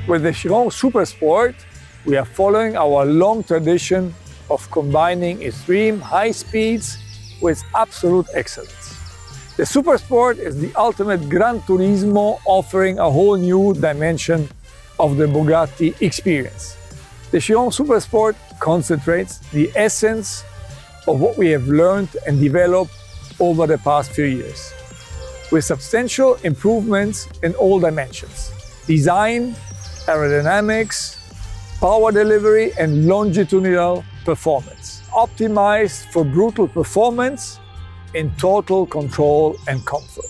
With the Chiron Super Sport, we are following our long tradition of combining extreme high speeds with absolute excellence. The Super Sport is the ultimate Gran Turismo, offering a whole new dimension of the Bugatti experience. The Chiron Super Sport concentrates the essence of what we have learned and developed over the past few years, with substantial improvements in all dimensions: design, aerodynamics, power delivery, and longitudinal performance, optimized for brutal performance in total control and comfort.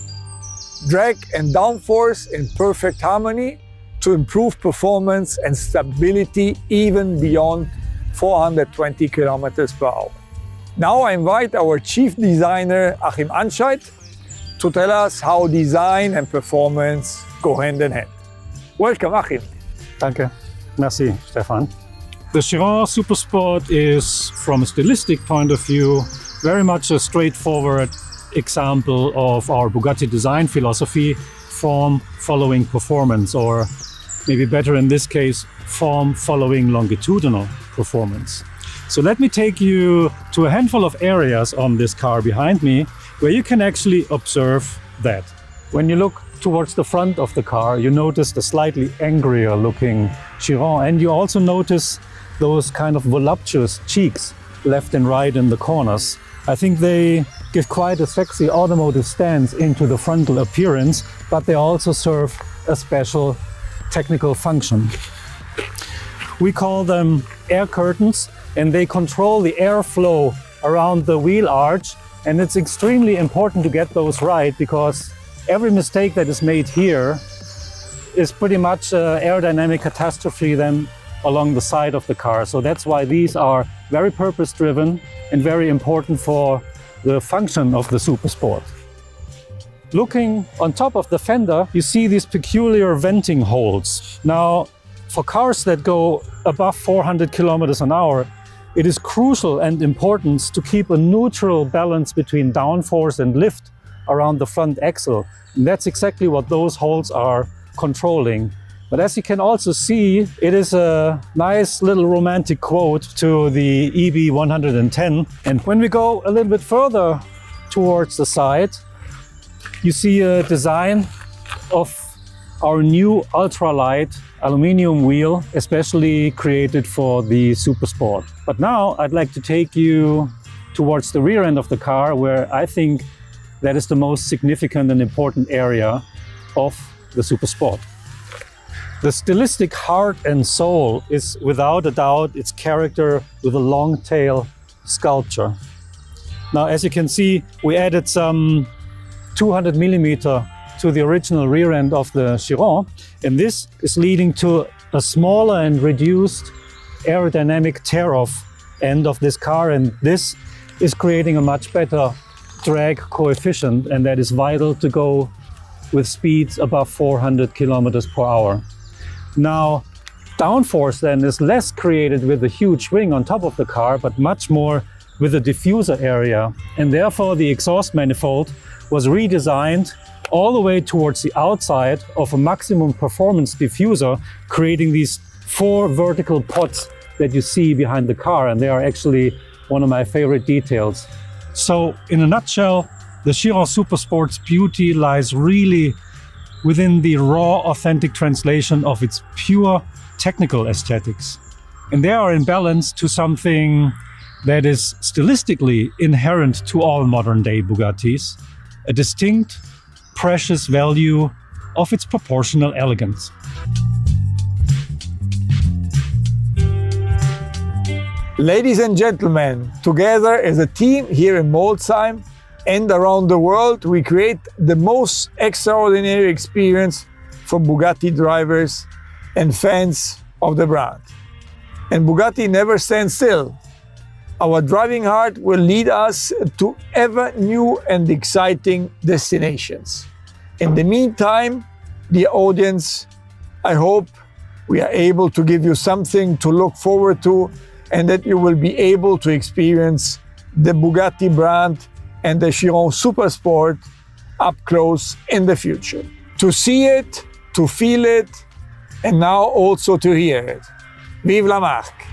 Drag and downforce in perfect harmony to improve performance and stability even beyond 420 kilometers per hour. Now I invite our chief designer, Achim Anscheit, to tell us how design and performance go hand in hand. Welcome, Achim. Danke. Merci, Stefan. The Chiron Super Sport is, from a stylistic point of view, very much a straightforward example of our Bugatti design philosophy: form following performance, or maybe better in this case, form following longitudinal performance. So let me take you to a handful of areas on this car behind me where you can actually observe that. When you look towards the front of the car, you notice the slightly angrier looking Chiron, and you also notice those kind of voluptuous cheeks left and right in the corners. I think they give quite a sexy automotive stance into the frontal appearance, but they also serve a special technical function. We call them air curtains, and they control the airflow around the wheel arch, and it's extremely important to get those right, because every mistake that is made here is pretty much an aerodynamic catastrophe then along the side of the car. So that's why these are very purpose-driven and very important for the function of the Super Sport. Looking on top of the fender, you see these peculiar venting holes. Now, for cars that go above 400 kilometers an hour, it is crucial and important to keep a neutral balance between downforce and lift around the front axle. And that's exactly what those holes are controlling. But as you can also see, it is a nice little romantic quote to the EB 110. And when we go a little bit further towards the side, you see a design of our new ultralight aluminum wheel, especially created for the Super Sport. But now I'd like to take you towards the rear end of the car, where I think that is the most significant and important area of the Super Sport. The stylistic heart and soul is without a doubt its character with a long tail sculpture. Now, as you can see, we added some 200 millimeter to the original rear end of the Chiron, and this is leading to a smaller and reduced aerodynamic tear-off end of this car, and this is creating a much better drag coefficient, and that is vital to go with speeds above 400 kilometers per hour. Now, downforce then is less created with a huge wing on top of the car, but much more with the diffuser area, and therefore the exhaust manifold was redesigned all the way towards the outside of a maximum performance diffuser, creating these 4 vertical pods that you see behind the car, and they are actually one of my favorite details. So in a nutshell, the Chiron Super Sport's beauty lies really within the raw, authentic translation of its pure technical aesthetics. And they are in balance to something that is stylistically inherent to all modern-day Bugattis, a distinct, precious value of its proportional elegance. Ladies and gentlemen, together as a team here in Molsheim and around the world, we create the most extraordinary experience for Bugatti drivers and fans of the brand. And Bugatti never stands still. Our driving heart will lead us to ever new and exciting destinations. In the meantime, dear audience, I hope we are able to give you something to look forward to, and that you will be able to experience the Bugatti brand and the Chiron Super Sport up close in the future. To see it, to feel it, And now also to hear it. Vive la marque!